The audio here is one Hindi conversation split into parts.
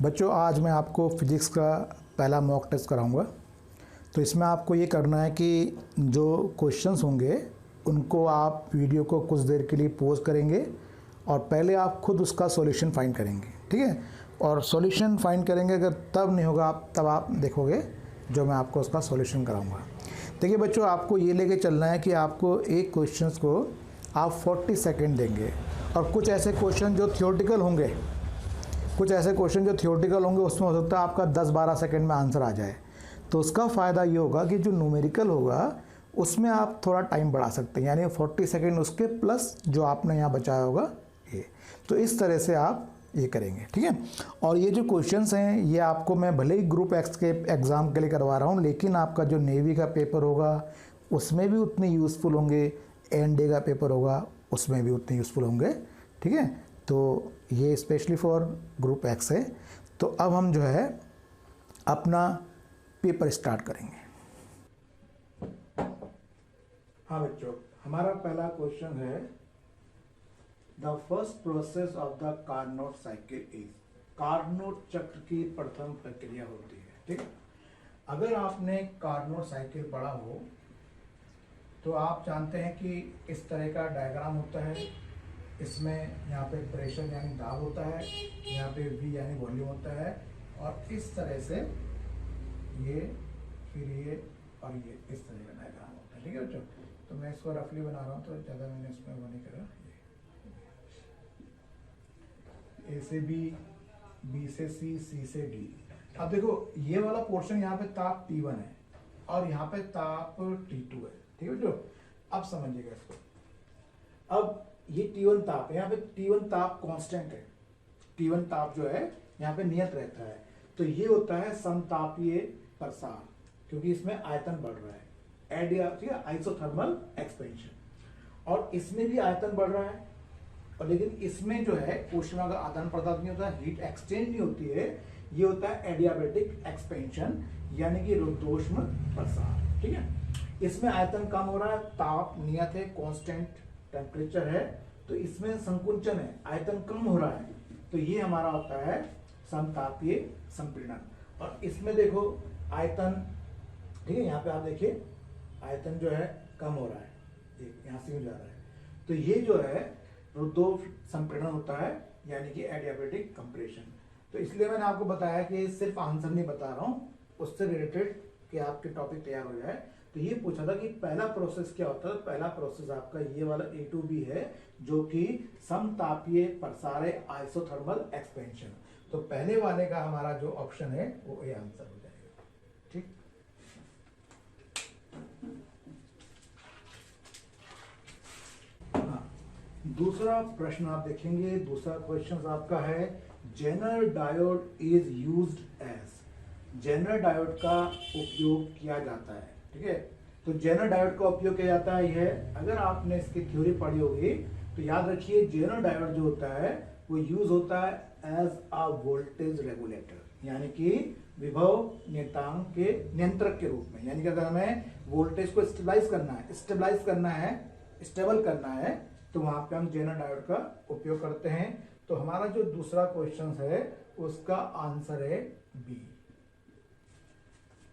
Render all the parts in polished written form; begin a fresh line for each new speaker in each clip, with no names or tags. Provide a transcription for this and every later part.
बच्चों आज मैं आपको फिज़िक्स का पहला मॉक टेस्ट कराऊंगा। तो इसमें आपको ये करना है कि जो क्वेश्चंस होंगे उनको आप वीडियो को कुछ देर के लिए पॉज करेंगे और पहले आप खुद उसका सॉल्यूशन फाइंड करेंगे, ठीक है। और सॉल्यूशन फाइंड करेंगे, अगर तब नहीं होगा तब आप देखोगे जो मैं आपको उसका सॉल्यूशन कराऊंगा। देखिए बच्चों, आपको ये लेके चलना है कि आपको एक क्वेश्चंस को आप 40 सेकेंड देंगे और कुछ ऐसे क्वेश्चन जो थियोरेटिकल होंगे उसमें हो सकता है आपका 10-12 सेकंड में आंसर आ जाए। तो उसका फ़ायदा ये होगा कि जो न्यूमेरिकल होगा उसमें आप थोड़ा टाइम बढ़ा सकते हैं, यानी 40 सेकंड उसके प्लस जो आपने यहाँ बचाया होगा ये। तो इस तरह से आप ये करेंगे, ठीक है। और ये जो क्वेश्चंस हैं ये आपको मैं भले ही ग्रुप एक्स के एग्ज़ाम के लिए करवा रहा हूँ, लेकिन आपका जो नेवी का पेपर होगा उसमें भी उतने यूज़फुल होंगे, एनडीए का पेपर होगा उसमें भी उतने यूज़फुल होंगे, ठीक है। तो ये स्पेशली फॉर ग्रुप एक्स है। तो अब हम जो है अपना पेपर स्टार्ट करेंगे। हाँ बच्चों, हमारा पहला क्वेश्चन है the first process of the Carnot cycle is. Carnot चक्र की प्रथम प्रक्रिया होती है, ठीक है। अगर आपने कार्नोट साइकिल पढ़ा हो तो आप जानते हैं कि इस तरह का डायग्राम होता है। इसमें यहाँ पे प्रेशर यानी दाब होता है, यहाँ पे V यानी वॉल्यूम होता है, और इस तरह से ये फिर ये और ये इस तरह का डायग्राम होता है, ठीक है बच्चों। तो मैं इसको रफली बना रहा हूँ तो ज़्यादा मैंने इसमें वो नहीं करा। A से B, B से C, C से D। अब देखो ये वाला पोर्शन यहाँ पे ताप T1 है और यहाँ पे ताप T2 है, ठीक है बच्चों। अब समझिएगा इसको। अब ये T1 ताप है, यहाँ पे T1 ताप कांस्टेंट है, T1 ताप जो है यहाँ पे नियत रहता है। तो ये होता है समतापीय प्रसार, क्योंकि इसमें आयतन बढ़ रहा है, ठीक है, आइसोथर्मल एक्सपेंशन। और इसमें भी आयतन बढ़ रहा है, और लेकिन इसमें जो है ऊष्मा का आदान प्रदान नहीं होता है, हीट एक्सचेंज नहीं होती है, ये होता है एडियाबेटिक एक्सपेंशन यानी कि रुद्धोष्म प्रसार, ठीक है। इसमें आयतन कम हो रहा है, ताप नियत है, कांस्टेंट टेम्परेचर है, तो इसमें संकुंचन है, आयतन कम हो रहा है। तो ये हमारा होता है समतापीय संपीड़न। और इसमें देखो आयतन, ठीक है, यहाँ पे आप देखिए आयतन जो है कम हो रहा है, यहाँ से जा रहा है। तो ये जो है रुद्धोष्म संपीड़न होता है, यानी कि एडियाबेटिक कंप्रेशन। तो इसलिए मैंने आपको बताया कि सिर्फ आंसर नहीं बता रहा हूँ, उससे रिलेटेड कि आपके टॉपिक तैयार हो जाए। तो ये पूछा था कि पहला प्रोसेस क्या होता है। पहला प्रोसेस आपका ये वाला A2B है, जो कि समतापीय प्रसार है, आइसोथर्मल एक्सपेंशन। तो पहले वाले का हमारा जो ऑप्शन है वो ये आंसर हो जाएगा, ठीक। हाँ, दूसरा प्रश्न आप देखेंगे, दूसरा क्वेश्चन आपका है Zener diode is used as. Zener diode का उपयोग किया जाता है, ठीक है। तो जेनर डायोड का उपयोग किया जाता है यह, अगर आपने इसकी थ्योरी पढ़ी होगी तो याद रखिए जेनर डायोड जो होता है वो यूज होता है एज अ वोल्टेज रेगुलेटर, यानी कि विभव नियतांक के नियंत्रक के रूप में। यानी कि अगर हमें वोल्टेज को स्टेबल करना है तो वहां पे हम जेनर डायोड का उपयोग करते हैं। तो हमारा जो दूसरा क्वेश्चन है उसका आंसर है बी।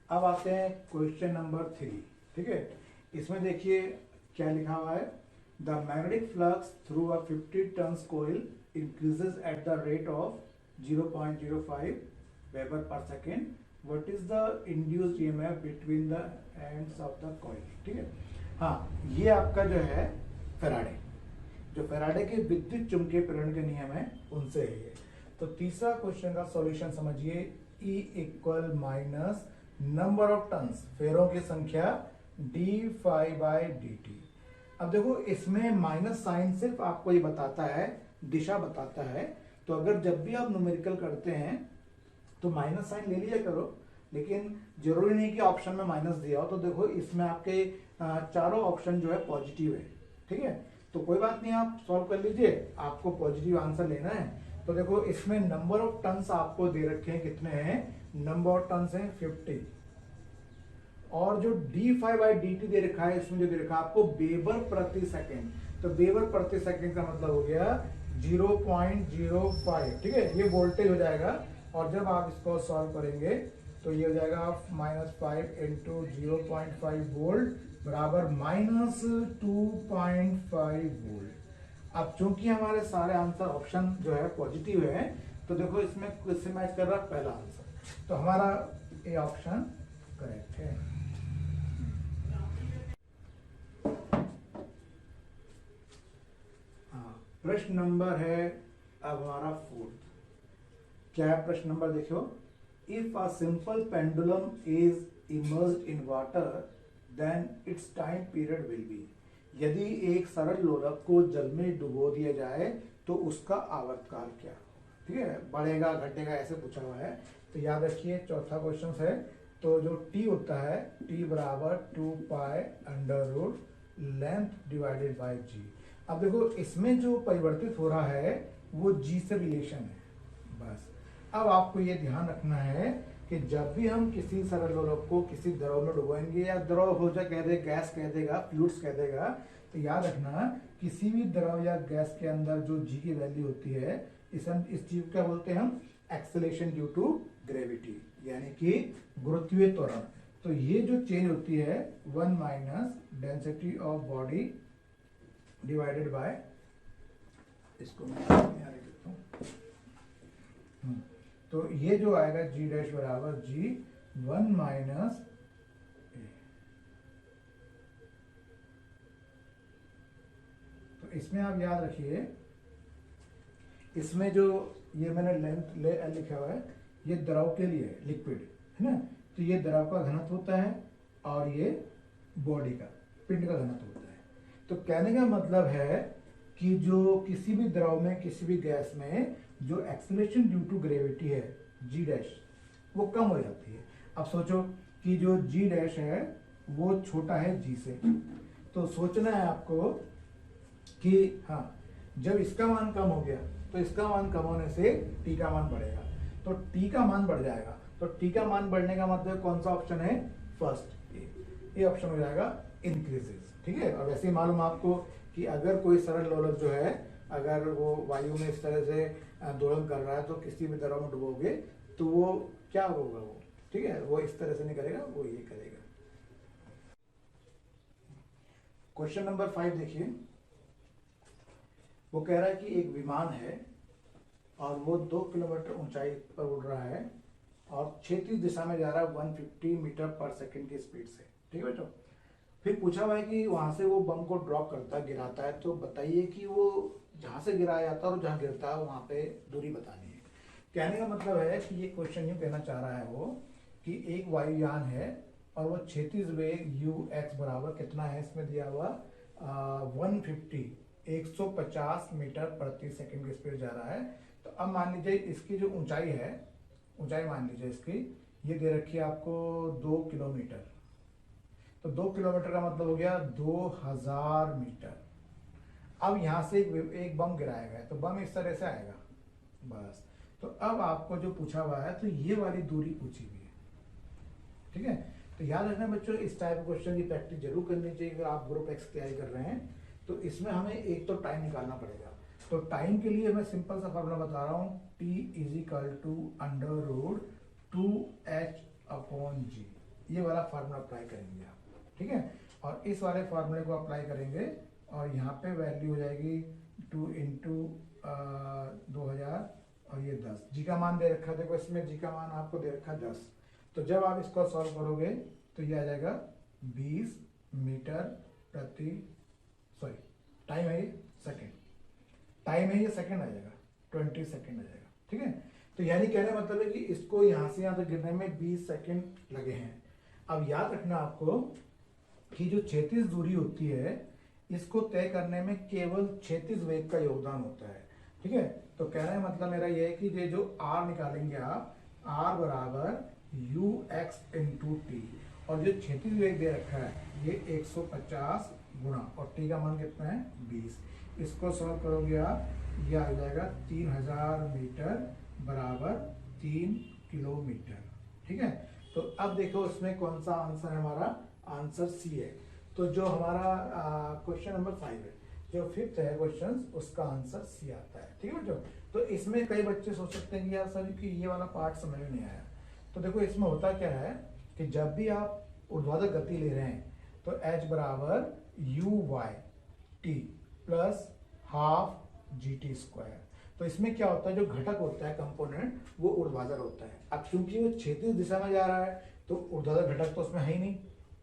अब आते हैं क्वेश्चन नंबर 3, ठीक है। इसमें देखिए क्या लिखा हुआ है, the magnetic flux through a 50 turns coil increases at the rate of 0.05 weber per second. What is the induced EMF between the ends of the coil, ठीक है। हाँ, ये आपका जो है फैराडे, जो फैराडे के विद्युत चुंबकीय प्रेरण के नियम है उनसे है ये। तो तीसरा क्वेश्चन का सॉल्यूशन समझिए, E equal minus number of turns, फेरों की संख्या d∅dt। अब देखो इसमें माइनस साइन सिर्फ आपको ये बताता है, दिशा बताता है। तो अगर जब भी आप न्यूमेरिकल करते हैं तो माइनस साइन ले लिया करो, लेकिन जरूरी नहीं कि ऑप्शन में माइनस दिया हो। तो देखो इसमें आपके चारों ऑप्शन जो है पॉजिटिव है, ठीक है। तो कोई बात नहीं, आप सॉल्व कर लीजिए, आपको पॉजिटिव आंसर लेना है। तो देखो इसमें नंबर ऑफ टन्स आपको दे रखे हैं, कितने हैं, नंबर ऑफ टन्स हैं 50, और जो d∅dt दे रखा है, इसमें जो दे रखा है आपको वेबर प्रति सेकंड। तो वेबर प्रति सेकंड का मतलब हो गया 0.05, ठीक है, ये वोल्टेज हो जाएगा। और जब आप इसको सॉल्व करेंगे तो ये हो जाएगा -5 इंटू 0.5 वोल्ट बराबर -2.5 वोल्ट। अब चूंकि हमारे सारे आंसर ऑप्शन जो है पॉजिटिव है, तो देखो इसमें किससे मैच कर रहा है, पहला आंसर, तो हमारा ए ऑप्शन करेक्ट है। प्रश्न नंबर है अब हमारा 4th। क्या है प्रश्न नंबर, देखो, if a simple pendulum is immersed in water then its time period will be. यदि एक सरल लोलक को जल में डुबो दिया जाए तो उसका आवर्तकाल क्या होगा। ठीक है, बढ़ेगा घटेगा ऐसे पूछा हुआ है। तो याद रखिए चौथा क्वेश्चन है, तो जो t होता है t बराबर 2 पाई √ लेंथ डिवाइडेड बाय g। अब देखो इसमें जो परिवर्तित हो रहा है वो g से रिलेशन है बस। अब आपको ये ध्यान रखना है कि जब भी हम किसी सरल लोलक को किसी द्रव में डुबाएंगे, या द्रव हो जाए कह दे, गैस कह देगा, फ्लूइड्स कह देगा, तो याद रखना किसी भी द्रव या गैस के अंदर जो g की वैल्यू होती है, इस चीज क्या बोलते हैं हम, एक्सेलेरेशन ड्यू टू ग्रेविटी, यानी कि गुरुत्वीय त्वरण। तो ये जो चेंज होती है 1 - density of body divided by, इसको मैं यहाँ लिख देता हूँ, तो ये जो आएगा g डैश बराबर g 1 - तो इसमें आप याद रखिए, इसमें जो ये मैंने लेंथ लिखा हुआ है, ये द्रव के लिए लिक्विड है ना, तो ये द्रव का घनत्व होता है और ये बॉडी का, पिंड का घनत्व होता है। तो कहने का मतलब है कि जो किसी भी द्रव में, किसी भी गैस में जो एक्सेलरेशन ड्यू टू ग्रेविटी है g डैश, वो कम हो जाती है। अब सोचो कि जो g डैश है वो छोटा है g से, तो सोचना है आपको कि हाँ, जब इसका मान कम हो गया तो इसका मान कम होने से t का मान बढ़ेगा, तो t का मान बढ़ जाएगा। तो t का मान बढ़ने का मतलब कौन सा ऑप्शन है, फर्स्ट, ये ऑप्शन हो जाएगा इंक्रीजेस। ठीक है, और वैसे ही मालूम आपको कि अगर कोई सरल लोलक जो है, अगर वो वायु में इस तरह से दोलन कर रहा है, तो किसी भी द्रव में डुबोगे तो वो क्या होगा, वो ठीक है, वो इस तरह से नहीं करेगा, वो ये करेगा। क्वेश्चन नंबर 5 देखिए, वो कह रहा है कि एक विमान है और वो 2 किलोमीटर ऊंचाई पर उड़ रहा है और क्षैतिज दिशा में जा रहा है 150 मीटर पर सेकंड की स्पीड से। ठीक है बेटो, फिर पूछा हुआ है कि वहां से वो बम को ड्रॉप करता है, गिराता है, तो बताइए कि वो जहां से गिराया जाता है और जहां गिरता है वहां पे दूरी बतानी है। कहने का मतलब है कि ये क्वेश्चन यूं कहना चाह रहा है वो कि एक वायुयान है और वो क्षैतिज वेग ux बराबर कितना है, इसमें दिया हुआ 150 मीटर प्रति सेकंड की स्पीड जा रहा है। तो अब मान लीजिए इसकी जो ऊंचाई है, ऊंचाई मान लीजिए इसकी, ये दे रखी है आपको 2 किलोमीटर। तो 2 किलोमीटर का मतलब हो गया 2000 मीटर। अब यहां से एक बम गिराया गया, तो बम इस तरह से आएगा बस। तो अब आपको जो पूछा हुआ है, तो ये वाली दूरी पूछी हुई है। ठीक है, तो याद रखना बच्चों, इस टाइप क्वेश्चन की प्रैक्टिस जरूर करनी चाहिए। अगर आप ग्रुप एक्स तैयारी कर रहे हैं तो इसमें हमें एक तो टाइम निकालना पड़ेगा। तो टाइम के लिए मैं सिंपल सा फॉर्मूला बता रहा हूँ, t = √2h/g, ये वाला फार्मूला अप्लाई करेंगे आप। ठीक है, और इस वाले फार्मूले को अप्लाई करेंगे और यहाँ पे वैल्यू हो जाएगी 2 × 2000 और ये 10। जी का मान दे रखा है, देखो इसमें जी का मान आपको दे रखा है 10। तो जब आप इसको सॉल्व करोगे तो ये आ जाएगा 20 मीटर प्रति, सॉरी टाइम है ये सेकेंड, टाइम है ये सेकेंड आ जाएगा, 20 सेकेंड आ जाएगा। ठीक है, तो यानी कहने का मतलब है कि इसको यहाँ से यहाँ तक गिरने में 20 सेकेंड लगे हैं। अब याद रखना आपको कि जो क्षैतिज दूरी होती है, इसको तय करने में केवल क्षैतिज वेग का योगदान होता है। ठीक है, तो कहने का मतलब मेरा ये है कि ये जो r निकालेंगे आप, r बराबर ux × t, और जो क्षैतिज वेग दे रखा है ये 150 गुणा, और t का मान कितना है 20। इसको सॉल्व करोगे आप, ये आ जाएगा 3000 मीटर बराबर 3 किलोमीटर। ठीक है, तो अब देखो इसमें कौन सा आंसर है, हमारा आंसर सी है। तो जो हमारा क्वेश्चन नंबर 5 है, जो फिफ्थ है क्वेश्चन उसका आंसर सी आता है। ठीक है बच्चों, तो इसमें कई बच्चे सोच सकते हैं कि यार सर कि ये वाला पार्ट समझ में नहीं आया। तो देखो इसमें होता क्या है कि जब भी आप ऊर्ध्वाधर गति ले रहे हैं तो h बराबर u y t plus half g t square. तो इसमें क्या होता है, जो घटक होता है कंपोनेंट वो ऊर्ध्वाधर होता है। अब क्योंकि वो क्षैतिज दिशा में जा रहा है तो ऊर्ध्वाधर घटक तो उसमें है ही नहीं,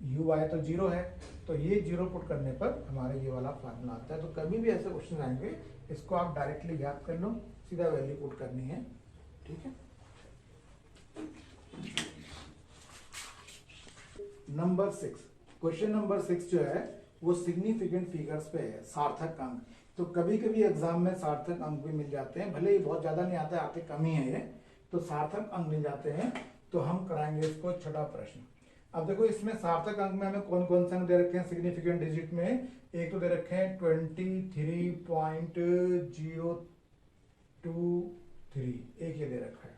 यू वाई तो जीरो है, तो ये जीरो पुट करने पर हमारे ये वाला फार्मूला आता है। तो कभी भी ऐसे क्वेश्चन आएंगे इसको आप डायरेक्टली याद कर लो, सीधा वैल्यू पुट करनी है। ठीक है, नंबर 6, क्वेश्चन नंबर 6 जो है वो सिग्निफिकेंट फिगर्स पे है, सार्थक अंक। तो कभी कभी एग्जाम में सार्थक अंक भी मिल जाते हैं, भले ही बहुत ज्यादा नहीं आता है, आते कम ही है ये, तो सार्थक अंक मिल जाते हैं। तो हम कराएंगे इसको छठा प्रश्न। अब देखो इसमें सार्थक अंक में हमें कौन कौन से अंक दे रखे हैं सिग्निफिकेंट डिजिट में। एक तो दे रखे हैं 23.023, एक ये दे रखा है,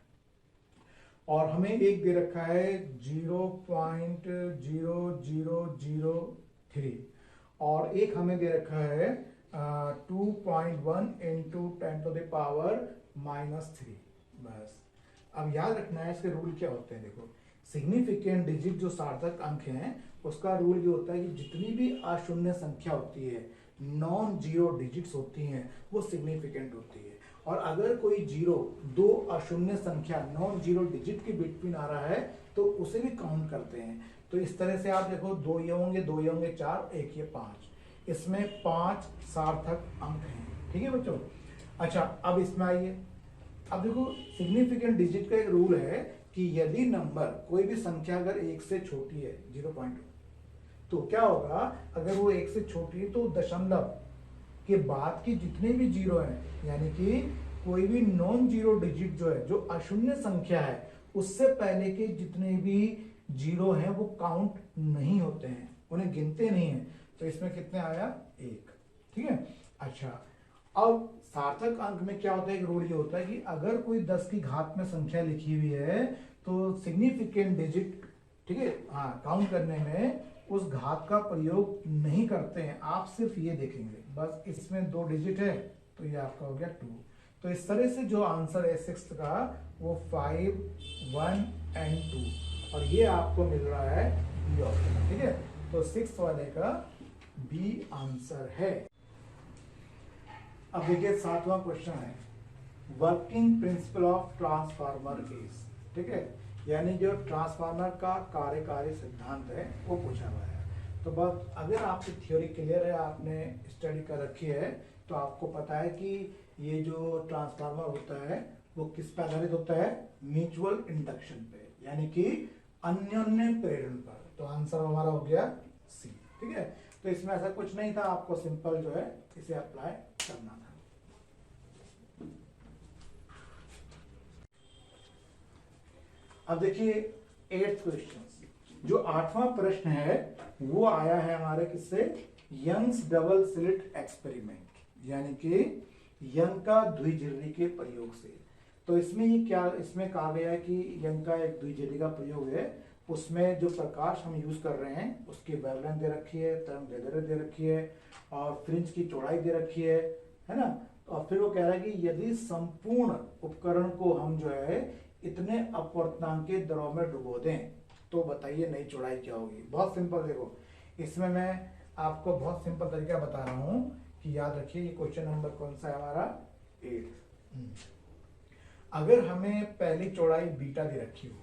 और हमें एक दे रखा है 0.0003, और एक हमें दे रखा है 2.1 इंटू 10⁻⁻3। बस अब याद रखना है इसके रूल क्या होते हैं। देखो सिग्निफिकेंट डिजिट जो सार्थक अंक हैं उसका रूल ये होता है कि जितनी भी अशून्य संख्या होती है, नॉन जीरो डिजिट्स होती हैं, वो सिग्निफिकेंट होती है। और अगर कोई जीरो, दो अशून्य संख्या नॉन जीरो डिजिट के बिटवीन आ रहा है तो उसे भी काउंट करते हैं। तो इस तरह से आप देखो, दो ये होंगे, दो ये होंगे 4, एक ये 5, इसमें 5 सार्थक अंक हैं। ठीक है बच्चों, अच्छा अब इसमें आइए। अब देखो सिग्निफिकेंट डिजिट का एक रूल है कि यदि नंबर, कोई भी संख्या अगर 1 से छोटी है 0.2, तो क्या होगा, अगर वो 1 से छोटी है तो दशमलव के बाद की जितने भी जीरो हैं, यानी कि कोई भी नॉन जीरो डिजिट जो है, जो अशून्य संख्या है, उससे पहले के जितने भी जीरो हैं वो काउंट नहीं होते हैं, उन्हें गिनते नहीं है। तो इसमें कितने आया, 1। ठीक है, अच्छा अब सार्थक अंक में क्या होता है, एक रूल ये होता है कि अगर कोई 10 की घात में संख्या लिखी हुई है तो सिग्निफिकेंट डिजिट, ठीक है, हाँ, काउंट करने में उस घात का प्रयोग नहीं करते हैं, आप सिर्फ ये देखेंगे, बस इसमें 2 डिजिट है तो ये आपका हो गया 2। तो इस तरह से जो आंसर है सिक्स्थ का वो 5, 1 एंड 2, और ये आपको मिल रहा है बी ऑप्शन। ठीक है, तो सिक्स्थ वाले का बी आंसर है। अब देखिए 7वां क्वेश्चन है, working principle of transformer is. ठीक है, यानी जो ट्रांसफार्मर का कार्यकारी सिद्धांत है वो पूछा हुआ है। तो बस अगर आपकी थ्योरी क्लियर है, आपने स्टडी कर रखी है, तो आपको पता है कि ये जो ट्रांसफार्मर होता है वो किस पे आधारित होता है, म्यूचुअल इंडक्शन पे, यानी कि अन्योन्य प्रेरण पर। तो आंसर हमारा हो गया सी। ठीक है, तो इसमें ऐसा कुछ नहीं था, आपको सिंपल जो है इसे अप्लाई करना था। अब देखिए 8th क्वेश्चन, जो 8वां प्रश्न है वो आया है हमारे किससे, यंग्स डबल स्लिट एक्सपेरिमेंट, यानी कि यंग का द्विझिल्ली के प्रयोग से। तो इसमें ये क्या, इसमें कहा गया है कि यंग का एक द्विझिल्ली का प्रयोग है, उसमें जो प्रकाश हम यूज कर रहे हैं उसकी वेवलेंथ दे रखी है, तरंगदैर्घ्य दे रखी है, और फ्रिंज की चौड़ाई दे रखी है ना। और फिर वो कह रहा है कि यदि संपूर्ण उपकरण को हम जो है इतने अपवर्तनांक के दरों में डुबो दें तो बताइए नई चौड़ाई क्या होगी। बहुत सिंपल, देखो इसमें मैं आपको बहुत सिंपल तरीका बता रहा हूं कि याद रखिए, ये क्वेश्चन नंबर कौन सा है हमारा, 8। अगर हमें पहली चौड़ाई बीटा दे रखी हो,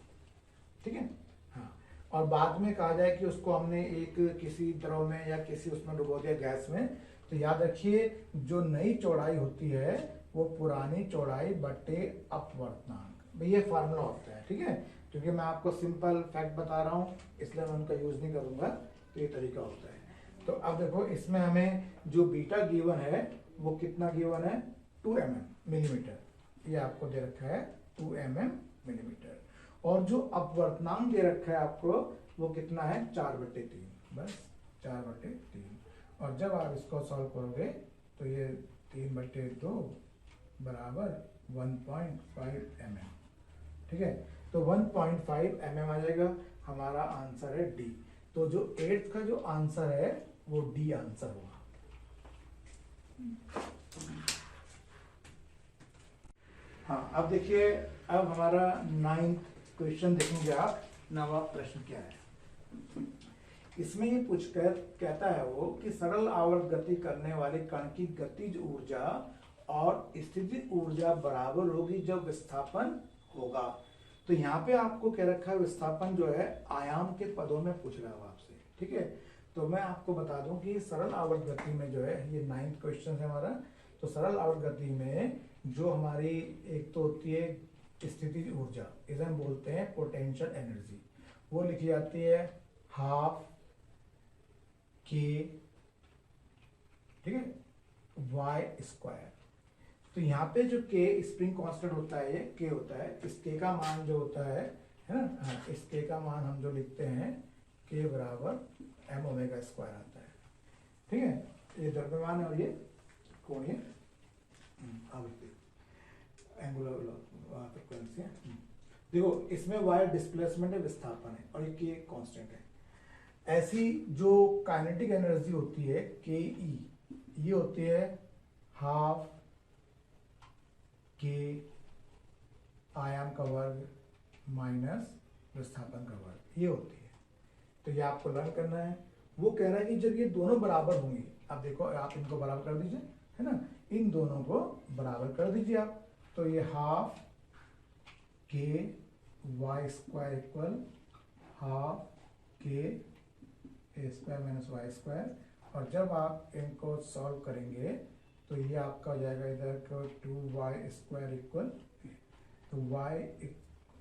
ठीक है, हाँ, और बाद में कहा जाए कि उसको हमने एक किसी द्रव में या किसी उसमें डुबो दिया, गैस में, तो याद रखिए जो नई चौड़ाई होती है वो पुरानी चौड़ाई बटे अपवर्तनांक, ये फार्मूला होता है। ठीक है, क्योंकि मैं आपको सिंपल फैक्ट बता रहा हूँ इसलिए मैं उनका यूज नहीं करूंगा, तो ये तरीका होता है। तो अब देखो इसमें हमें जो बीटा गिवन है वो कितना गिवन है, 2 mm मिलीमीटर, ये आपको दे रखा है 2 mm मिलीमीटर, और जो अपवर्तनांक दे रखा है आपको वो कितना है, 4/3, बस 4/3। और जब आप इसको सॉल्व करोगे तो ये 3/2 बराबर 1.5 mm। ठीक है, तो 1.5 mm आ जाएगा, हमारा आंसर है डी। तो जो 8th का जो आंसर है वो डी आंसर होगा। हाँ, अब देखिए, अब हमारा 9th क्वेश्चन देखेंगे आप। 9वां प्रश्न क्या है इसमें, ये पूछकर कहता है वो कि सरल आवर्त गति करने वाले कण की गतिज ऊर्जा और स्थितिज ऊर्जा बराबर होगी जब विस्थापन होगा। तो यहाँ पे आपको कह रखा है विस्थापन जो है आयाम के पदों में पूछ रहा है आपसे, ठीक है। तो मैं आपको बता दूं कि सरल आवर्त गति में जो है, ये 9th क्वेश्चन है हमारा। तो सरल आवर्त गति में जो हमारी एक तो होती है स्थितिज ऊर्जा, इसे हम बोलते हैं पोटेंशियल एनर्जी, वो लिखी जाती है हाफ के, ठीक है, वाई स्क्वायर। तो यहाँ पे जो के स्प्रिंग कांस्टेंट होता है, ये के होता है, इस के का मान जो होता है ना, हाँ, इस के का मान हम जो लिखते हैं के बराबर एम ओमेगा स्क्वायर आता है, ठीक है। ये द्रव्यमान है और ये कोणीय आवृत्ति, एंगुलर फ्रीक्वेंसी है। देखो, इसमें वाई डिस्प्लेसमेंट है, विस्थापन है, और ये के कांस्टेंट है। ऐसी जो काइनेटिक एनर्जी होती है के ई, ये होती है हाफ के आयाम का वर्ग माइनस विस्थापन का वर्ग, ये होती है। तो ये आपको लर्न करना है। वो कह रहा है कि जब ये दोनों बराबर होंगे, अब देखो आप इनको बराबर कर दीजिए, है ना, इन दोनों को बराबर कर दीजिए आप। तो ये हाफ के वाई स्क्वायर इक्वल हाफ के ए स्क्वायर माइनस वाई स्क्वायर, और जब आप इनको सॉल्व करेंगे तो ये आपका हो जाएगा इधर को 2y स्क्वायर इक्वल, तो y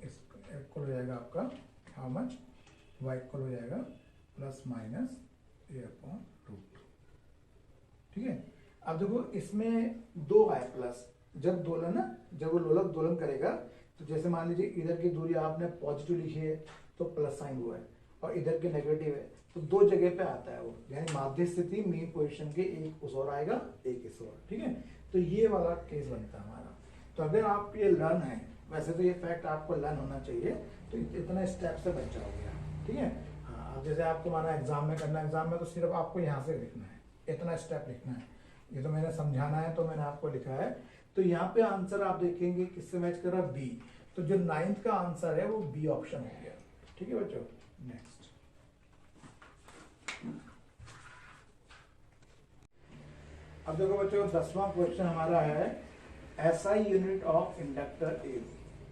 इक्वल हो जाएगा आपका हाउ मच, y इक्वल हो जाएगा प्लस माइनस ए अपॉन रूट, ठीक है। अब देखो, इसमें दो आए प्लस, जब दोलन ना, जब वो लोलक दोलन करेगा तो जैसे मान लीजिए इधर की दूरी आपने पॉजिटिव लिखी है तो प्लस साइन हुआ है, और इधर की नेगेटिव है तो दो जगह पे आता है वो, यानी माध्य स्थिति मीन पोजीशन के एक उस ओर आएगा, एक इस ओर, ठीक है। तो ये वाला केस बनता है हमारा। तो अगर आप ये लर्न है, वैसे तो ये फैक्ट आपको लर्न होना चाहिए, तो इतना स्टेप से बच जाओगे आप, ठीक है। हाँ, अब जैसे आपको माना एग्जाम में करना, एग्जाम में तो सिर्फ आपको यहाँ से लिखना है, इतना स्टेप लिखना है। ये तो मैंने समझाना है तो मैंने आपको लिखा है। तो यहाँ पे आंसर आप देखेंगे किससे मैच कर रहा है, बी। तो जो 9th का आंसर है वो बी ऑप्शन हो गया, ठीक है बच्चों। नेक्स्ट, अब देखो बच्चों, 10वां क्वेश्चन हमारा है SI unit of inductor is,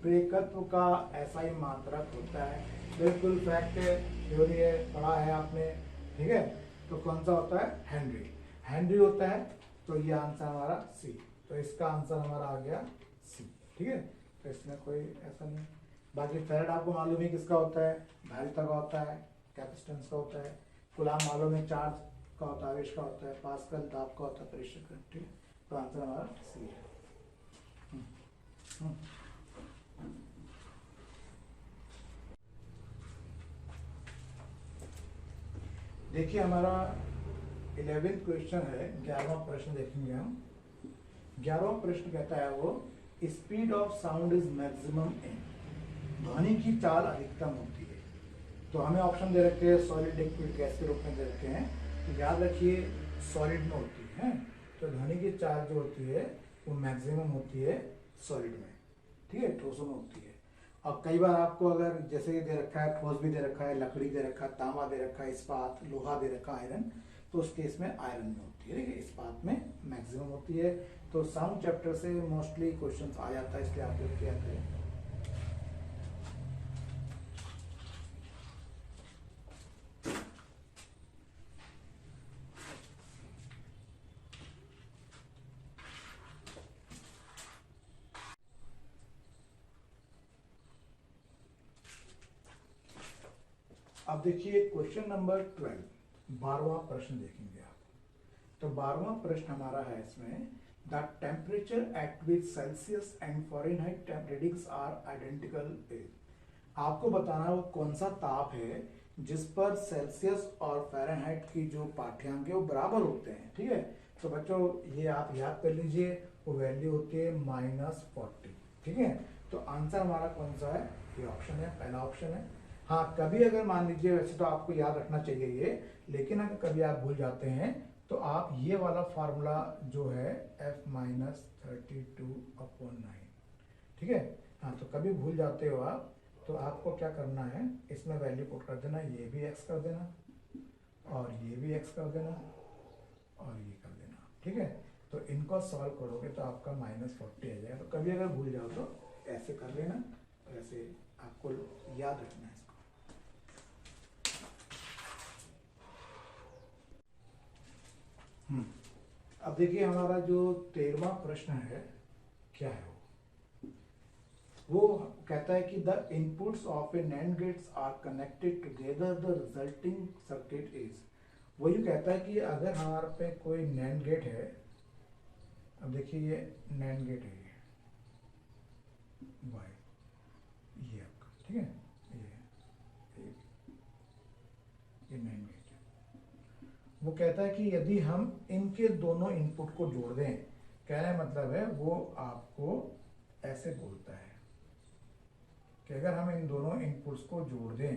प्रेरकत्व का एसआई मात्रक होता है। बिल्कुल फैक्ट है, थ्योरी है, पढ़ा है आपने, ठीक है। तो कौन सा होता है, हेनरी, हेनरी होता है। तो ये आंसर हमारा सी, तो इसका आंसर हमारा आ गया सी, ठीक है। तो इसमें कोई ऐसा नहीं। बाकी फैराड आपको मालूम है किसका होता है, धारिता का होता है, कैपेसिटेंस का होता है, कूलाम मालूम है चार्ज का होता है, आवेश का होता है, पास्कल दाब का होता है, प्रेशर का, ठीक है। तो आंसर हमारा सी है। देखिए, हमारा 11th क्वेश्चन है, 11वां प्रश्न देखेंगे हम। 11वां प्रश्न कहता है वो, speed of sound is maximum in, ध्वनि की चाल अधिकतम होती है। तो हमें ऑप्शन दे रखे हैं सॉलिड, लिक्विड, गैस के रूप में दे रखे हैं। तो याद रखिए सॉलिड में होती है, तो ध्वनि की चाल जो होती है वो मैक्सिमम होती है सॉलिड में, ठीक है, ठोसों में होती है। और कई बार आपको अगर जैसे ये दे रखा है, ठोस भी दे रखा है, लकड़ी दे रखा है, तांबा दे रखा है, इस्पात, लोहा दे रखा है, आयरन, तो उस केस में आयरन में होती है, ठीक है, इस्पात में मैक्सिमम होती है। तो साउंड चैप्टर से मोस्टली क्वेश्चंस आ जाता है, इसलिए आप लोग क्या करें। अब देखिए क्वेश्चन नंबर 12, 12वां प्रश्न देखेंगे आप। तो 12वां प्रश्न हमारा है इसमें, the temperature at which Celsius and Fahrenheit readings are identical is, आपको बताना है वो कौन सा ताप है जिस पर सेल्सियस और फ़ारेनहाइट की जो पाठ्यांक है वो बराबर होते हैं, ठीक है। तो बच्चों ये आप याद कर लीजिए, वो वैल्यू होती है -40, ठीक है। तो आंसर हमारा कौन सा है, ये ऑप्शन है, पहला ऑप्शन है। हाँ, कभी अगर मान लीजिए, वैसे तो आपको याद रखना चाहिए ये, लेकिन अगर कभी आप भूल जाते हैं तो आप ये वाला फार्मूला जो है f माइनस 32/9, ठीक है। हाँ, तो कभी भूल जाते हो आप तो आपको क्या करना है, इसमें वैल्यू पुट कर देना, ये भी x कर देना और ये भी x कर देना और ये कर देना, ठीक है। तो इनको सॉल्व करोगे तो आपका -40 आ जाएगा। तो कभी अगर भूल जाओ तो ऐसे कर लेना, ऐसे आपको याद रखना है इसको। अब देखिए हमारा जो 13वां प्रश्न है क्या है, वो कहता है कि the inputs of a NAND gates are connected together, the resulting circuit is. वो यूँ कहता है कि अगर हमारे पे कोई नैंड गेट है, अब देखिए ये नैंड गेट है, ये आपका, ठीक है, ये नैंड गेट है। वो कहता है कि यदि हम इनके दोनों इनपुट को जोड़ दें, कहने मतलब है वो आपको ऐसे बोलता है कि अगर हम इन दोनों इनपुट्स को जोड़ दें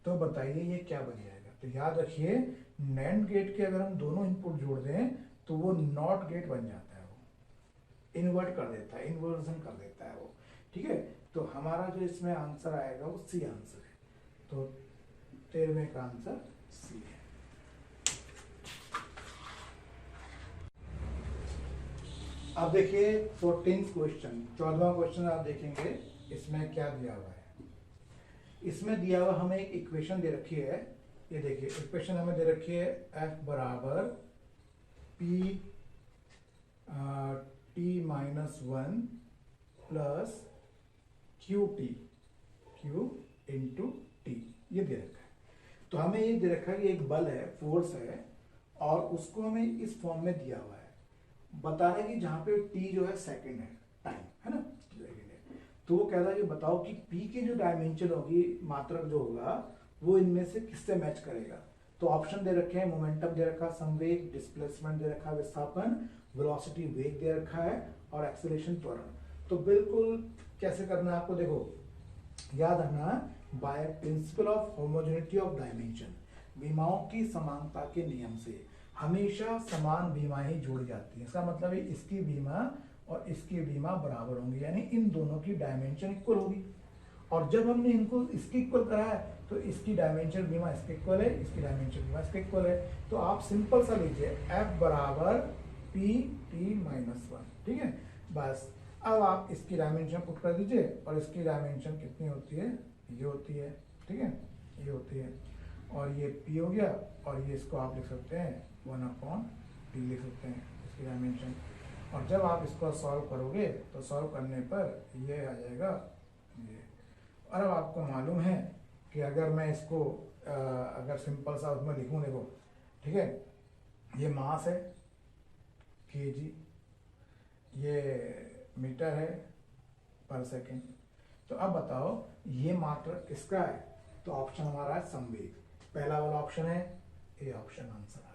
तो बताइए ये क्या बन जाएगा। तो याद रखिए नैंड गेट के अगर हम दोनों इनपुट जोड़ दें तो वो नॉट गेट बन जाता है, वो इन्वर्ट कर देता है, इन्वर्जन कर देता है वो, ठीक है। तो हमारा जो इसमें आंसर आएगा वो सी आंसर है। तो 13वें का आंसर सी है। अब देखिए 14th क्वेश्चन, 14वां क्वेश्चन आप देखेंगे इसमें क्या दिया हुआ है। इसमें दिया हुआ हमें एक इक्वेशन दे रखी है, ये देखिए इक्वेशन हमें दे रखी है f बराबर p t-1 plus q into T, ये दे रखा है। तो हमें ये दे रखा है कि एक बल है, फोर्स है, और उसको हमें इस फॉर्म में दिया हुआ है। बता रहे कि जहाँ पे t जो है सेकंड है, टाइम है ना, तो वो कह रहा है कि बताओ कि p की जो डायमेंशन होगी, मात्रक जो होगा, वो इनमें से किससे मैच करेगा। तो ऑप्शन दे रखे हैं, मोमेंटम दे रखा है, संवेग, डिस्प्लेसमेंट दे रखा है, विस्थापन, वेलोसिटी वेग दे रखा है, और एक्सेलरेशन त्वरण। तो बिल्कुल कैसे करना है आपको, देखो याद रखना, by principle of homogeneity of dimension, विमाओं की समानता के नियम से हमेशा समान विमाएं ही जोड़ी जाती है। इसका मतलब है इसकी विमा और इसकी विमा बराबर होंगी, यानी इन दोनों की डायमेंशन इक्वल होगी। और जब हमने इनको इसके इक्वल कराया तो इसकी डायमेंशन विमा इसके इक्वल है, इसकी डायमेंशन विमा इसके इक्वल है। तो आप सिंपल सा लीजिए f बराबर p t-1, ठीक है, बस। अब आप इसकी डायमेंशन पुट कर दीजिए और इसकी डायमेंशन कितनी होती है, ये होती है, ठीक है, ये होती है, और ये p हो गया, और ये इसको आप लिख सकते हैं 1/t लिख सकते हैं इसकी डायमेंशन। और जब आप इसको सॉल्व करोगे तो सॉल्व करने पर ये आ जाएगा ये। और अब आपको मालूम है कि अगर मैं इसको अगर सिंपल सा उसमें लिखूँ, देखो ठीक है, ये मास है kg, ये मीटर है पर सेकेंड। तो अब बताओ ये मात्रक किसका है, तो ऑप्शन हमारा है संवेग, पहला वाला ऑप्शन है, ये ऑप्शन आंसर आ गया।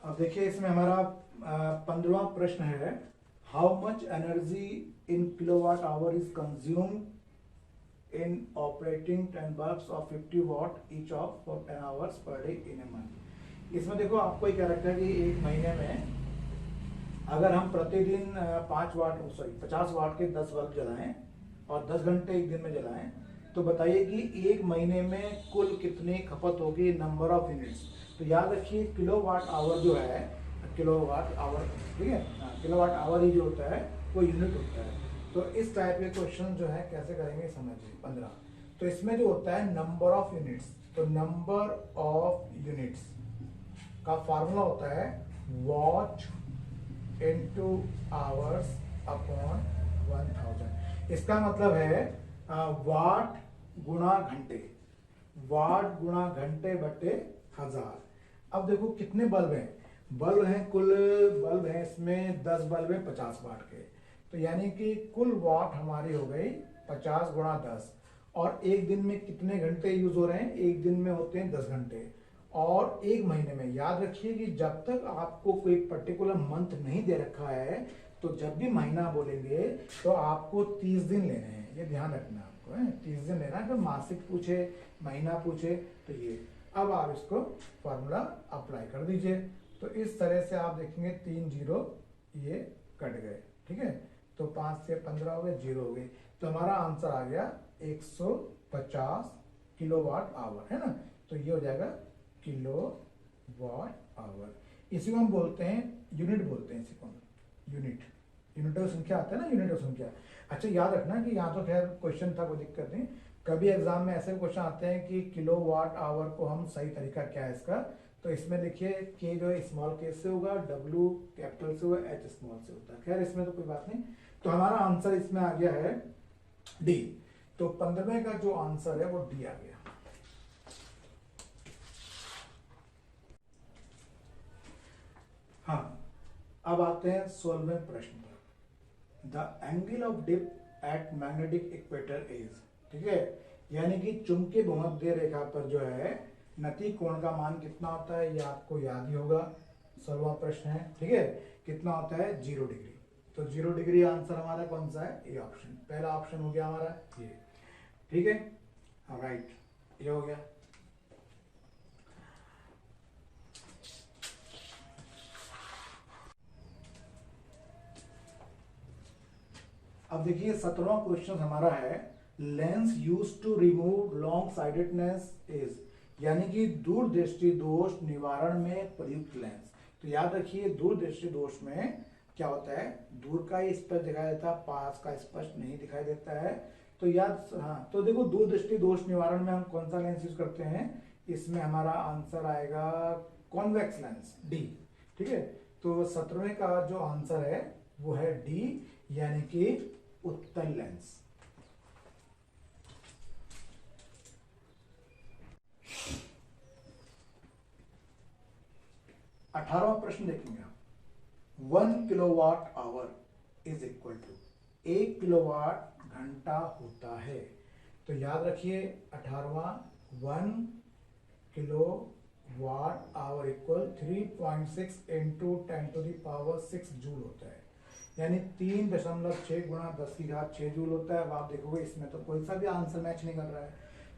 अब देखिए इसमें हमारा 15वां प्रश्न है, how much energy in kilowatt hour is consumed in operating 10 bulbs of 50 what each of for 10 hours per day in a month. इसमें देखो आपको क्या रखा है कि एक महीने में अगर हम प्रतिदिन 50 वाट के 10 बल्ब जलाएं और 10 घंटे एक दिन में जलाएं, तो बताइए कि एक महीने में कुल कितनी खपत होगी, नंबर ऑफ यूनिट्स। तो याद रखिए किलोवाट आवर जो है, किलोवाट आवर, ठीक है, किलोवाट आवर ही जो होता है वो यूनिट होता है। तो इस टाइप के क्वेश्चन जो है कैसे करेंगे समझिए। 15, तो इसमें जो होता है नंबर ऑफ यूनिट्स, तो नंबर ऑफ यूनिट्स का फार्मूला होता है वॉट इनटू आवर्स अपॉन 1000। इसका मतलब है वाट गुणा घंटे, वाट गुणा घंटे बटे 1000। अब देखो कितने बल्ब हैं, बल्ब हैं, कुल बल्ब हैं इसमें 10 बल्ब हैं 50 वाट के, तो यानी कि कुल वाट हमारी हो गई 50 गुणा 10। और एक दिन में कितने घंटे यूज हो रहे हैं, एक दिन में होते हैं 10 घंटे। और एक महीने में याद रखिए कि जब तक आपको कोई पर्टिकुलर मंथ नहीं दे रखा है, तो जब भी महीना बोलेंगे तो आपको 30 दिन लेने हैं, ये ध्यान रखना। आपको, है 30 दिन लेना है। फिर मासिक पूछे, महीना पूछे तो ये। अब आप इसको फॉर्मूला अप्लाई कर दीजिए। तो इस तरह से आप देखेंगे 3 जीरो ये कट गए, ठीक है। तो 5 से 15 हो गए, जीरो हो गए। तो हमारा आंसर आ गया 150 किलोवाट आवर, है ना। तो ये हो जाएगा किलोवाट आवर। इसी को हम बोलते हैं यूनिट, बोलते हैं इसी को यूनिट। यूनिटों की संख्या आता है ना, यूनिटों की संख्या। अच्छा याद रखना कि यहाँ तो खैर क्वेश्चन था, कोई दिक्कत नहीं। कभी एग्जाम में ऐसे क्वेश्चन आते हैं कि किलोवाट आवर को हम सही तरीका क्या है इसका, तो इसमें देखिए के जो है स्मॉल के से होगा, डब्ल्यू कैपिटल से होगा, एच स्मॉल से होता है। खैर इसमें तो कोई बात नहीं। तो हमारा आंसर इसमें आ गया है डी। तो 15वें का जो आंसर है वो डी आ गया। हाँ, अब आते हैं 16वें प्रश्न पर। The angle of dip at magnetic equator is, ठीक है, यानी कि चुंबकीय भूमध्य रेखा पर जो है नति कोण का मान कितना होता है, ये आपको याद ही होगा। 16वां प्रश्न है, ठीक है। कितना होता है, 0 डिग्री। तो 0 डिग्री आंसर हमारा कौन सा है, ये ऑप्शन, पहला ऑप्शन हो गया हमारा ये, ठीक है, राइट, ये हो गया। अब देखिए 17वां क्वेश्चन हमारा है, lens use to remove long sightedness is, यानी कि दूरदृष्टि दोष निवारण में प्रयुक्त लेंस। तो याद रखिए दूरदृष्टि दोष में क्या होता है, दूर का ही स्पष्ट दिखाई देता है, पास का स्पष्ट नहीं दिखाई देता है। तो याद, हाँ, तो देखो दूरदृष्टि दोष निवारण में हम कौन सा लेंस यूज करते हैं, इसमें हमारा आंसर आएगा कॉन्वेक्स लेंस, डी, ठीक है। तो 17वें का जो आंसर है वो है डी, यानी कि उत्तल लेंस। अठारहवां प्रश्न देखेंगे आप। 1 kilowatt hour is equal to, 1 kilowatt घंटा होता है। तो याद रखिए 18वां, 1 kilowatt hour equal 3.6 into 10⁻⁶ joule होता है, यानी 3.6 गुणा 10⁻⁶ जूल होता है। अब आप देखोगे इसमें तो कोई सा भी आंसर मैच नहीं कर रहा है।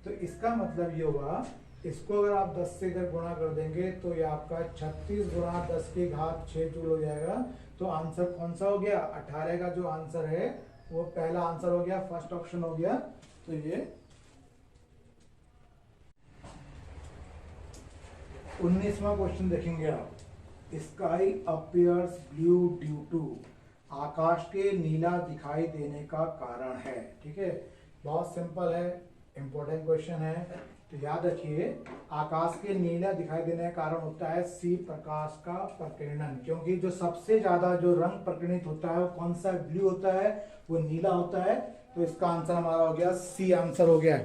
तो इसका मतलब ये होगा, इसको अगर आप 10 से इधर गुणा कर देंगे तो ये आपका 36 गुणा 10⁻⁶ जूल हो जाएगा। तो आंसर कौन सा हो गया, 18 का जो आंसर है वो पहला आंसर हो गया, फर्स्ट ऑप्शन हो गया। तो ये 19वां क्वेश्चन देखेंगे आप। Sky appears blue due to, आकाश के नीला दिखाई देने का कारण है, ठीक है। बहुत सिंपल है, इंपॉर्टेंट क्वेश्चन है। तो याद रखिए आकाश के नीला दिखाई देने का कारण होता है सी प्रकाश का प्रकीर्णन, क्योंकि जो सबसे ज्यादा जो रंग प्रकीर्णित होता है वो कौन सा, ब्लू होता है, वो नीला होता है। तो इसका आंसर हमारा हो गया सी, आंसर हो गया।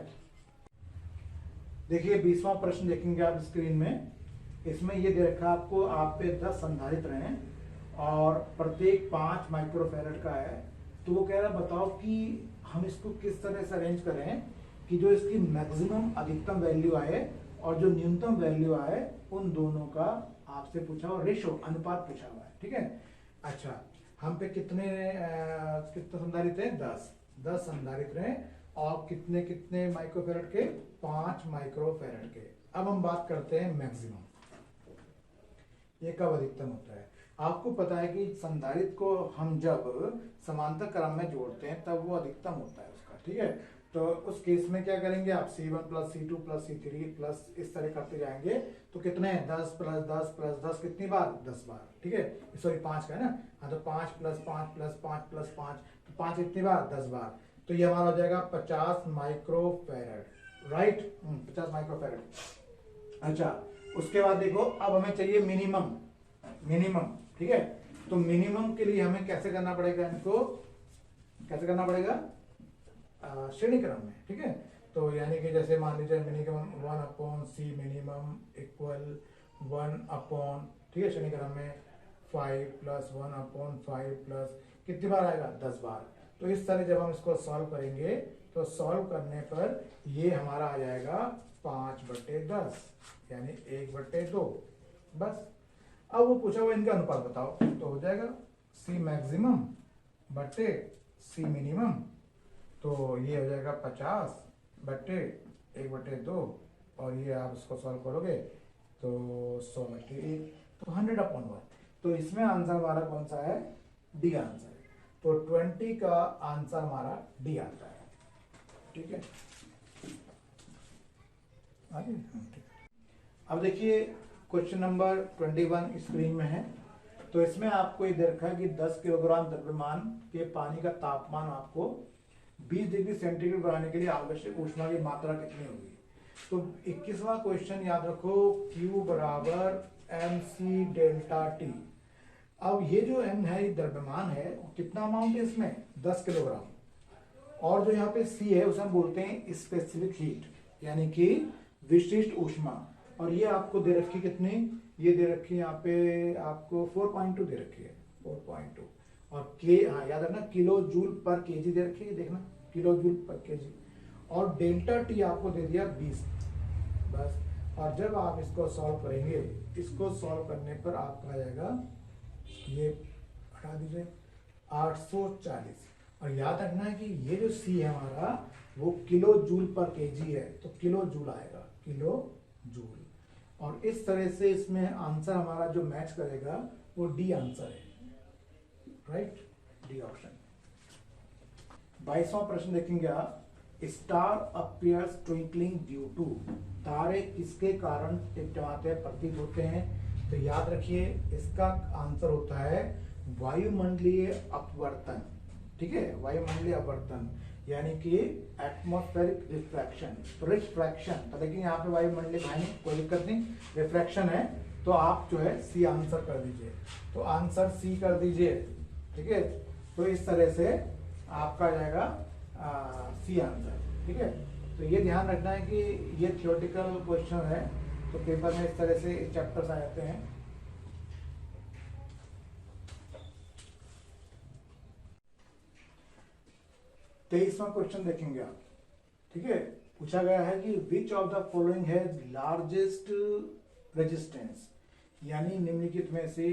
देखिए 20वां प्रश्न देखेंगे आप स्क्रीन में। इसमें ये दे रखा है आपको, आप पे 10 संधारित्र हैं और प्रत्येक 5 माइक्रोफैरड का है। तो वो कह रहा है बताओ कि हम इसको किस तरह से अरेंज करें कि जो इसकी मैक्सिमम अधिकतम वैल्यू आए और जो न्यूनतम वैल्यू आए उन दोनों का आपसे पूछा हुआ रेशो, अनुपात पूछा हुआ है, ठीक है। अच्छा, हम पे कितने संधारित्र हैं, 10 संधारित्र हैं और कितने कितने माइक्रोफैरड के, 5 माइक्रोफैरड के। अब हम बात करते हैं मैक्सिमम, ये कब अधिकतम होता है। आपको पता है कि संधारित्र को हम जब समांतर क्रम में जोड़ते हैं तब वो अधिकतम होता है उसका, ठीक है। तो उस केस में क्या करेंगे आप, C1 + C2 + C3 प्लस इस तरह करते जाएंगे। तो कितने, 10 + 10 + 10 कितनी बार, 10 बार, ठीक है। सॉरी 5 का है ना, हाँ। तो 5 + 5 + 5 + 5, तो 5 कितनी बार, 10 बार। तो ये हमारा हो जाएगा 50 माइक्रोफैरड, राइट, 50 माइक्रोफैरड। अच्छा, उसके बाद देखो अब हमें चाहिए मिनिमम, ठीक है। तो मिनिमम के लिए हमें कैसे करना पड़ेगा, इनको कैसे करना पड़ेगा, श्रेणी क्रम में, ठीक है। तो यानी कि जैसे मान लीजिए मिनिमम 1/c मिनिमम इक्वल 1/, ठीक है, श्रेणी क्रम में 5 + 1/5 प्लस कितनी बार आएगा, 10 बार। तो इस तरह जब हम इसको सॉल्व करेंगे तो सॉल्व करने पर ये हमारा आ जाएगा 5/10, यानी 1/2, बस। अब वो पूछा हुआ इनका अनुपात बताओ, तो हो जाएगा C मैक्सिमम बटे C मिनिमम, तो ये हो जाएगा 50/1/2 और ये आप इसको सॉल्व करोगे तो 100/1 तो 100/1। तो इसमें आंसर हमारा कौन सा है? डी आंसर है। तो 20 का आंसर हमारा डी आता है। ठीक है, आगे ठीक। अब देखिए क्वेश्चन नंबर 21 स्क्रीन में है। तो इसमें आपको ये दे रखा है कि 10 किलोग्राम द्रव्यमान के पानी का तापमान आपको 20 डिग्री सेंटीग्रेड बढ़ाने के लिए आवश्यक ऊष्मा की मात्रा कितनी होगी। तो 21वां क्वेश्चन याद रखो, Q बराबर mc डेल्टा टी। अब ये जो m है ये द्रव्यमान है, कितना अमाउंट है इसमें? 10 किलोग्राम। और जो यहाँ पे C है उसे हम बोलते हैं स्पेसिफिक हीट, यानी कि विशिष्ट ऊष्मा। और ये आपको दे रखी कितनी? ये दे रखी है यहाँ पे आपको 4.2 दे रखी है, 4.2। और के, हाँ याद रखना, किलो जूल पर केजी दे रखी है, देखना किलो जूल पर केजी। और डेल्टा टी आपको दे दिया 20 बस। और जब आप इसको सॉल्व करेंगे, इसको सॉल्व करने पर आपका आ जाएगा, ये हटा दीजिए, 840। और याद रखना है कि ये जो सी है हमारा वो किलो जूल पर केजी है, तो किलो जूल आएगा, किलो जूल। और इस तरह से इसमें आंसर हमारा जो मैच करेगा वो डी आंसर है, राइट, डी ऑप्शन। 22वां प्रश्न देखेंगे आप, star appears twinkling due to. तारे किसके कारण टिमटिमाते प्रतीत होते हैं? तो याद रखिए इसका आंसर होता है वायुमंडलीय अपवर्तन। ठीक है, वायुमंडलीय अपवर्तन यानी कि एटमॉस्फेरिक रिफ्रैक्शन, रिफ्रैक्शन। तो लेकिन यहाँ पे वायुमंडलीय भाई कोई दिक्कत नहीं, रिफ्रैक्शन है, तो आप जो है सी आंसर कर दीजिए। तो आंसर सी कर दीजिए। ठीक है, तो इस तरह से आपका आ जाएगा सी आंसर। ठीक है, तो ये ध्यान रखना है कि ये थियोरेटिकल क्वेश्चन है, तो पेपर में इस तरह से चैप्टर्स आ जाते हैं। तेईसवां क्वेश्चन देखेंगे आप। ठीक है, पूछा गया है कि which of the following has largest resistance, यानी निम्नलिखित में से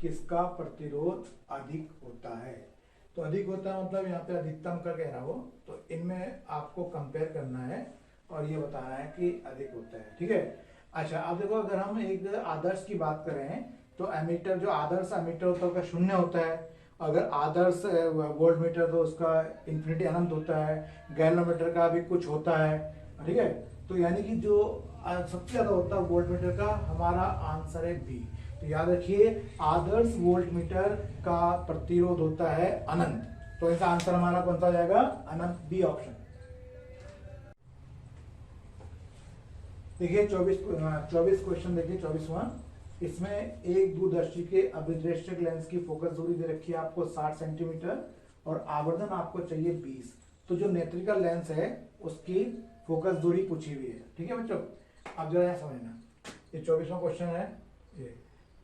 किसका प्रतिरोध अधिक होता है। तो अधिक होता है मतलब यहाँ पे अधिकतम का कह रहा हो, तो इनमें आपको कंपेयर करना है और ये बताना है कि अधिक होता है। ठीक है, अच्छा अब देखो, अगर हम एक आदर्श की बात करें तो एमीटर, जो आदर्श एमीटर होता है उसका 0 होता है। अगर आदर्श वोल्ट मीटर तो उसका इन्फिनिटी अनंत होता है। गैलोमीटर का भी कुछ होता है। ठीक है, तो यानी कि जो सबसे ज्यादा होता है वोल्ट मीटर का, हमारा आंसर है बी। तो याद रखिए आदर्श वोल्ट मीटर का प्रतिरोध होता है अनंत, तो इसका आंसर हमारा कौन सा जाएगा? अनंत, बी ऑप्शन। देखिए 24 क्वेश्चन देखिए, 24वां। इसमें एक दूरदर्शी के अभिदृष्टक लेंस की फोकस दूरी दे रखी है आपको 60 सेंटीमीटर और आवर्धन आपको चाहिए 20। तो जो नेत्रिका लेंस है उसकी फोकस दूरी पूछी हुई है। ठीक है बच्चों, अब जरा यहाँ समझना, ये 24वां क्वेश्चन है ये।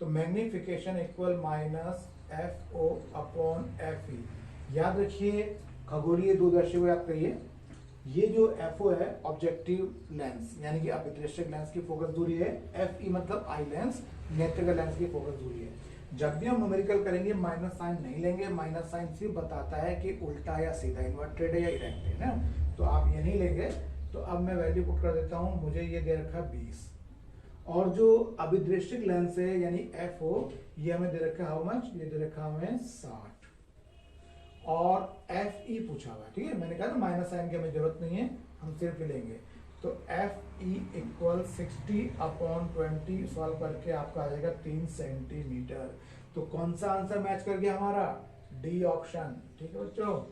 तो magnification equal minus FO upon FE। याद रखिए खगोलीय दूरदर्शी को याद करिए, ये जो FO है ऑब्जेक्टिव लेंस यानी कि अभिदृष्टक लेंस की फोकस दूरी है। FE मतलब आई लेंस, नेत्रिका लेंस की फोकस दूरी है। जब भी हम न्यूमेरिकल करेंगे माइनस साइन नहीं लेंगे, माइनस साइन सिर्फ बताता है कि उल्टा या सीधा, इन्वर्टेड है या इरेक्टेड है, तो आप ये नहीं लेंगे। तो अब मैं वैल्यू पुट कर देता हूँ, मुझे ये दे रखा 20 और जो अभिदृष्टक लेंस है यानी FO ये हमें दे रखा हाउ मच, ये दे रखा हमें 60 और FE पूछा हुआ है। ठीक है, मैंने कहा ना माइनस साइन की हमें जरूरत नहीं है, हम सिर्फ लेंगे। तो FE इक्वल 60 अपॉन 20 सॉल्व करके आपका आ जाएगा 3 सेंटीमीटर। तो कौन सा आंसर मैच कर गया हमारा? D option. ठीक है बच्चों,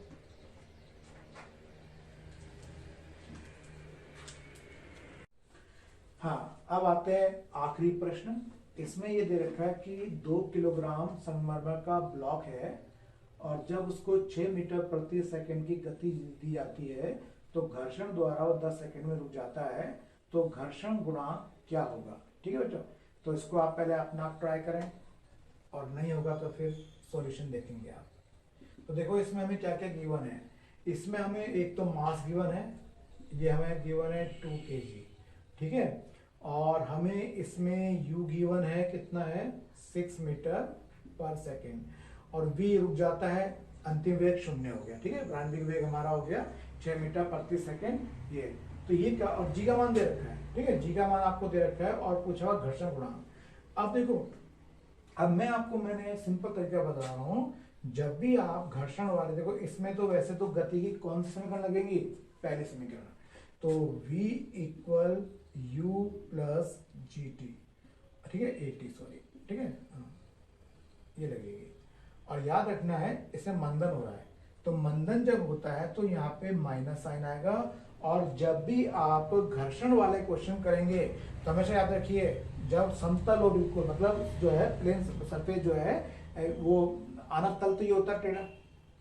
हाँ अब आते हैं आखिरी प्रश्न। इसमें ये दे रखा है कि 2 किलोग्राम संगमरमर का ब्लॉक है और जब उसको 6 मीटर प्रति सेकंड की गति दी जाती है तो घर्षण द्वारा वो 10 सेकंड में रुक जाता है, तो घर्षण गुणांक क्या होगा। ठीक है बच्चों, तो इसको आप पहले अपना ट्राई करें और नहीं होगा तो फिर सॉल्यूशन देखेंगे आप। तो देखो इसमें हमें क्या क्या गिवन है। इसमें हमें एक तो मास गिवन है, ये हमें गिवन है 2 kg। ठीक है, और हमें इसमें u गिवन है कितना है 6 मीटर पर सेकेंड और v रुक जाता है, अंतिम वेग 0 हो गया। ठीक है, प्रारंभिक वेग हमारा हो गया 6 मीटर प्रति सेकेंड ये। तो ये क्या, और जी का मान दे रखा है, ठीक है, जी का मान आपको दे रखा है और पूछा हुआ घर्षण गुणांक। अब देखो, अब मैंने सिंपल तरीका बता रहा हूँ। जब भी आप घर्षण वाले, देखो इसमें तो वैसे तो गति की कौन सी समीकरण लगेगी, पहले समीकरण, तो v equal u plus G T, ठीक है, ए टी, सॉरी, ठीक है, ये लगेगी। और याद रखना है इसमें मंदन हो रहा है, तो मंदन जब होता है तो यहाँ पे माइनस साइन आएगा। और जब भी आप घर्षण वाले क्वेश्चन करेंगे तो हमेशा याद रखिए, जब समतल हो बिल्कुल, मतलब जो है प्लेन सरफेस जो है वो आनत तल तो ये होता है टेढ़ा,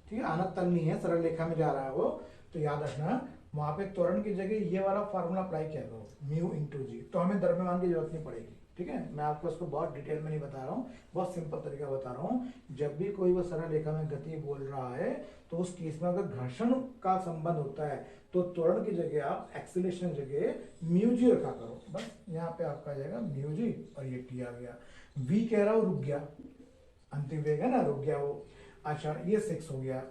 ठीक है, आनत तल नहीं है, सरल रेखा में जा रहा है वो, तो याद रखना वहां पे त्वरण की जगह ये वाला फार्मूला अप्लाई किया करो, म्यू इंटू जी, तो हमें द्रव्यमान की जरूरत नहीं पड़ेगी, ठीक है। मैं आपको इसको बहुत डिटेल में नहीं बता रहा हूँ, बहुत सिंपल तरीका बता रहा हूँ। जब भी कोई वो सरल रेखा में गति बोल रहा है तो उस केस में अगर घर्षण का संबंध होता है तो त्वरण की जगह आप एक्सीलरेशन जगह म्यू जी रखा करो, बस यहाँ पे आपका आ जाएगा म्यू जी, और ये टी आ गया। वी कह रहा हूँ रुक गया, अंतिम वेग है ना, रुक गया वो, अच्छा ये 6 हो गया।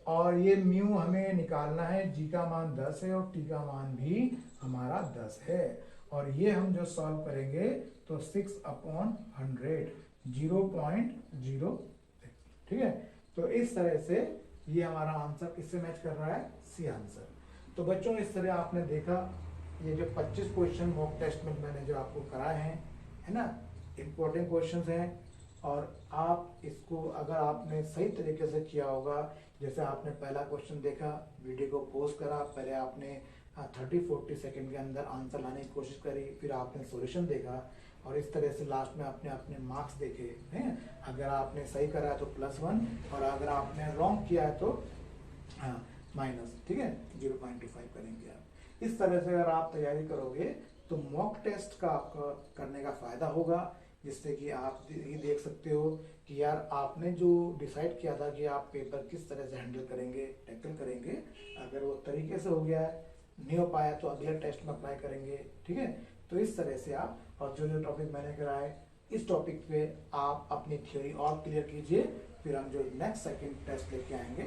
और ये म्यू हमें निकालना है, जी का मान 10 है और टी का मान भी हमारा 10 है। और ये हम जो सॉल्व करेंगे तो 6/100, 0.06, ठीक है। तो इस तरह से ये हमारा आंसर किससे मैच कर रहा है, सी आंसर। तो बच्चों इस तरह आपने देखा, ये जो 25 क्वेश्चन मॉक टेस्ट में मैंने जो आपको कराए हैं, है ना, इम्पोर्टेंट क्वेश्चंस हैं। और आप इसको अगर आपने सही तरीके से किया होगा, जैसे आपने पहला क्वेश्चन देखा, वीडियो को पॉज करा, पहले आपने 30-40 सेकंड के अंदर आंसर लाने की कोशिश करी, फिर आपने सॉल्यूशन देखा, और इस तरह से लास्ट में आपने अपने मार्क्स देखे हैं। अगर आपने सही करा है तो +1, और अगर आपने रॉन्ग किया है तो माइनस, ठीक है, 0.25 करेंगे आप। इस तरह से अगर आप तैयारी करोगे तो मॉक टेस्ट का आपका करने का फायदा होगा, जिससे कि आप ये देख सकते हो कि यार आपने जो डिसाइड किया था कि आप पेपर किस तरह से हैंडल करेंगे, टैकल करेंगे, अगर वो तरीके से हो गया है, नहीं हो पाया तो अगले टेस्ट में अप्लाई करेंगे, ठीक है। तो इस तरह से आप, और जो जो टॉपिक मैंने कराए इस टॉपिक पे आप अपनी थ्योरी और क्लियर कीजिए, फिर हम जो नेक्स्ट सेकंड टेस्ट लेके आएंगे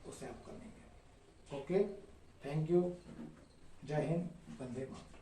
उसे आप कर लेंगे। ओके, थैंक यू, जय हिंद, वंदे मातरम।